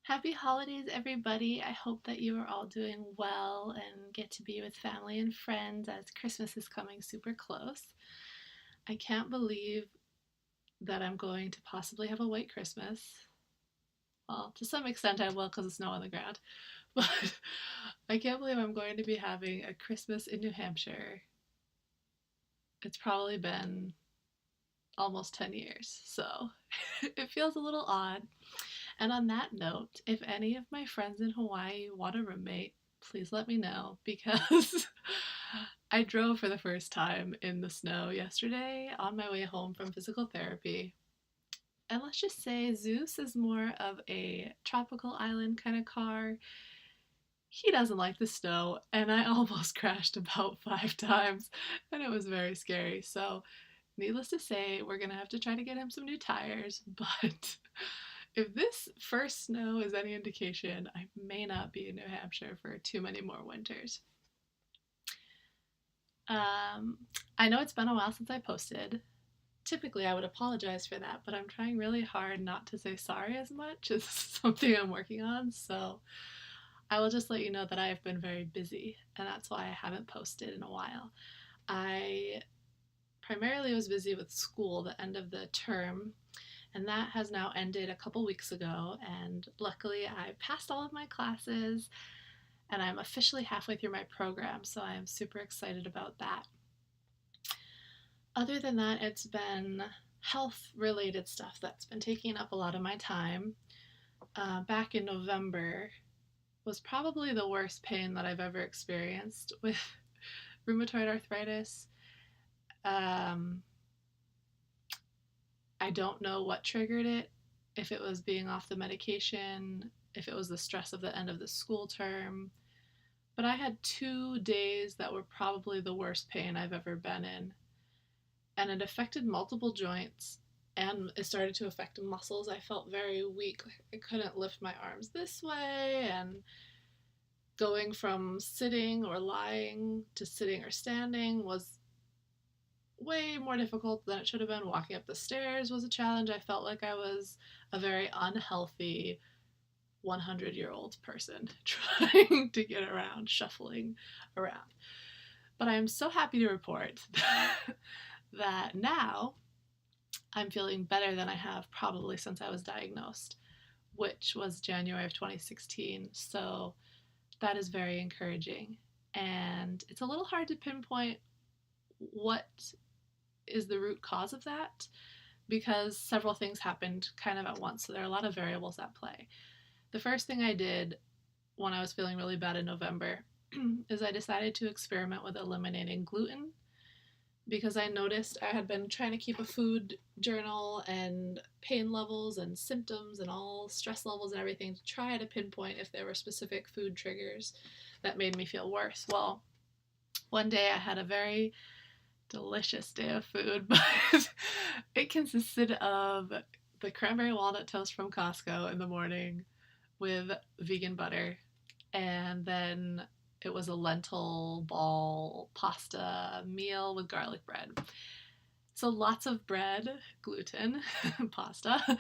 Happy holidays, everybody. I hope that you are all doing well and get to be with family and friends as Christmas is coming super close. I can't believe that I'm going to possibly have a white Christmas. Well, to some extent I will because of snow on the ground, but I can't believe I'm going to be having a Christmas in New Hampshire. It's probably been almost 10 years, so it feels a little odd. And on that note, if any of my friends in Hawaii want a roommate, please let me know because I drove for the first time in the snow yesterday on my way home from physical therapy. And let's just say Zeus is more of a tropical island kind of car. He doesn't like the snow, and I almost crashed about 5 times, and it was very scary. So, needless to say, we're gonna have to try to get him some new tires, but if this first snow is any indication, I may not be in New Hampshire for too many more winters. Um, I know it's been a while since I posted. Typically, I would apologize for that, but I'm trying really hard not to say sorry as much. It's something I'm working on, so I will just let you know that I have been very busy, and that's why I haven't posted in a while. I primarily was busy with school, the end of the term, and that has now ended a couple weeks ago. And luckily, I passed all of my classes and I'm officially halfway through my program, so I am super excited about that. Other than that, it's been health related stuff that's been taking up a lot of my time. Back in November was probably the worst pain that I've ever experienced with rheumatoid arthritis. Um, I don't know what triggered it, if it was being off the medication, if it was the stress of the end of the school term. But I had 2 days that were probably the worst pain I've ever been in. And it affected multiple joints and it started to affect muscles. I felt very weak. I couldn't lift my arms this way, and going from sitting or lying to sitting or standing was way more difficult than it should have been. Walking up the stairs was a challenge. I felt like I was a very unhealthy 100-year-old person trying to get around, shuffling around. But I am so happy to report that now I'm feeling better than I have probably since I was diagnosed, which was January of 2016. So that is very encouraging. And it's a little hard to pinpoint what is the root cause of that because several things happened kind of at once. So there are a lot of variables at play. The first thing I did when I was feeling really bad in November is I decided to experiment with eliminating gluten because I noticed I had been trying to keep a food journal and pain levels and symptoms and all stress levels and everything to try to pinpoint if there were specific food triggers that made me feel worse. Well, one day I had a very delicious day of food, but it consisted of the cranberry walnut toast from Costco in the morning with vegan butter, and then it was a lentil ball pasta meal with garlic bread. So lots of bread, gluten, pasta,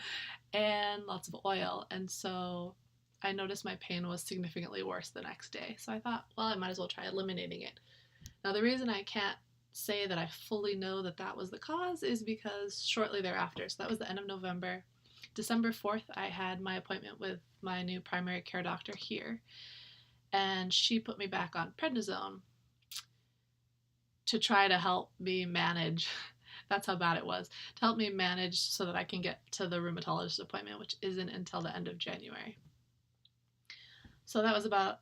and lots of oil. And so I noticed my pain was significantly worse the next day. So I thought, well, I might as well try eliminating it. Now, the reason I can't say that I fully know that that was the cause is because shortly thereafter, so that was the end of November, December 4th, I had my appointment with my new primary care doctor here, and she put me back on prednisone to try to help me manage. That's how bad it was. To help me manage so that I can get to the rheumatologist appointment, which isn't until the end of January. So that was about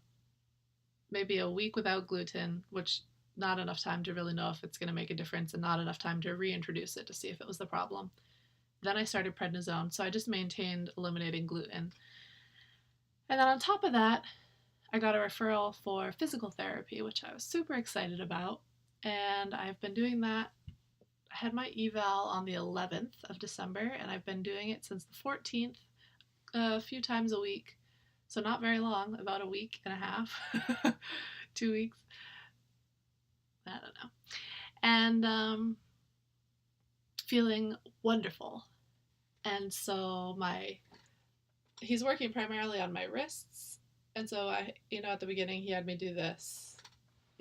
maybe a week without gluten, which not enough time to really know if it's going to make a difference and not enough time to reintroduce it to see if it was the problem. Then I started prednisone, so I just maintained eliminating gluten. And then on top of that, I got a referral for physical therapy, which I was super excited about. And I've been doing that. I had my eval on the 11th of December, and I've been doing it since the 14th, a few times a week. So not very long, about a week and a half, 2 weeks. I don't know. And feeling wonderful. And so he's working primarily on my wrists. And so at the beginning he had me do this.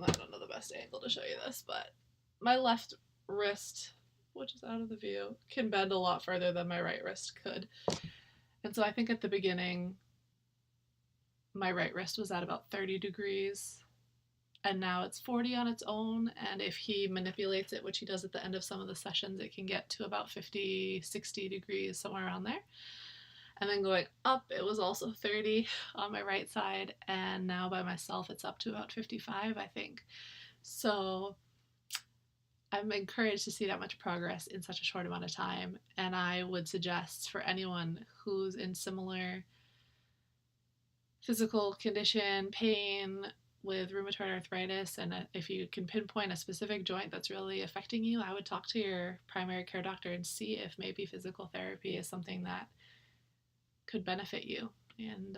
I don't know the best angle to show you this, but my left wrist, which is out of the view, can bend a lot further than my right wrist could. And so I think at the beginning, my right wrist was at about 30 degrees, and now it's 40 on its own. And if he manipulates it, which he does at the end of some of the sessions, it can get to about 50, 60 degrees, somewhere around there. And then going up, it was also 30 on my right side, and now by myself, it's up to about 55, I think. So I'm encouraged to see that much progress in such a short amount of time, and I would suggest for anyone who's in similar physical condition, pain with rheumatoid arthritis, and if you can pinpoint a specific joint that's really affecting you, I would talk to your primary care doctor and see if maybe physical therapy is something that could benefit you. And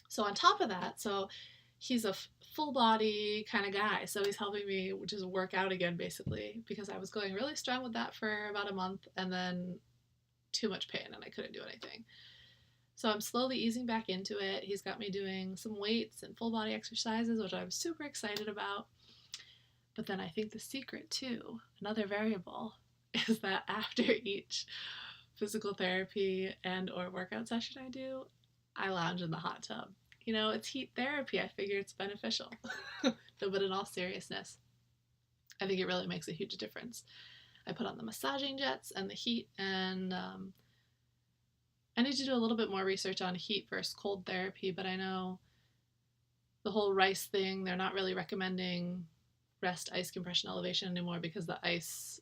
so on top of that, so he's a full body kind of guy, so he's helping me just work out again, basically, because I was going really strong with that for about a month, and then too much pain and I couldn't do anything. So I'm slowly easing back into it. He's got me doing some weights and full body exercises, which I'm super excited about. But then I think the secret too, another variable, is that after each physical therapy and or workout session I do, I lounge in the hot tub. It's heat therapy. I figure it's beneficial. No, but in all seriousness, I think it really makes a huge difference. I put on the massaging jets and the heat, and I need to do a little bit more research on heat versus cold therapy, but I know the whole rice thing, they're not really recommending rest ice compression elevation anymore because the ice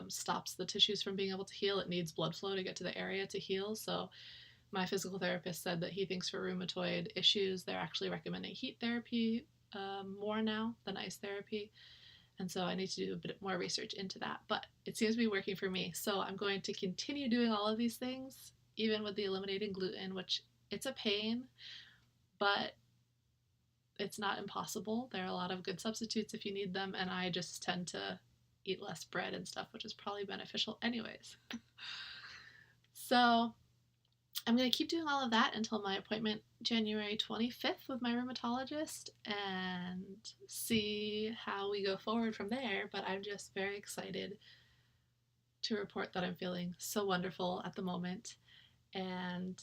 stops the tissues from being able to heal. It needs blood flow to get to the area to heal. So my physical therapist said that he thinks for rheumatoid issues, they're actually recommending heat therapy more now than ice therapy. And so I need to do a bit more research into that. But it seems to be working for me. So I'm going to continue doing all of these things, even with the eliminating gluten, which it's a pain, but it's not impossible. There are a lot of good substitutes if you need them, and I just tend to eat less bread and stuff, which is probably beneficial anyways. So I'm going to keep doing all of that until my appointment January 25th with my rheumatologist and see how we go forward from there. But I'm just very excited to report that I'm feeling so wonderful at the moment. And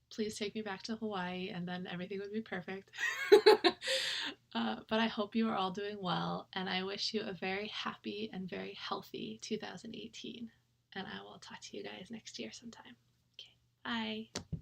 please take me back to Hawaii and then everything would be perfect. But I hope you are all doing well, and I wish you a very happy and very healthy 2018. And I will talk to you guys next year sometime. Okay, bye.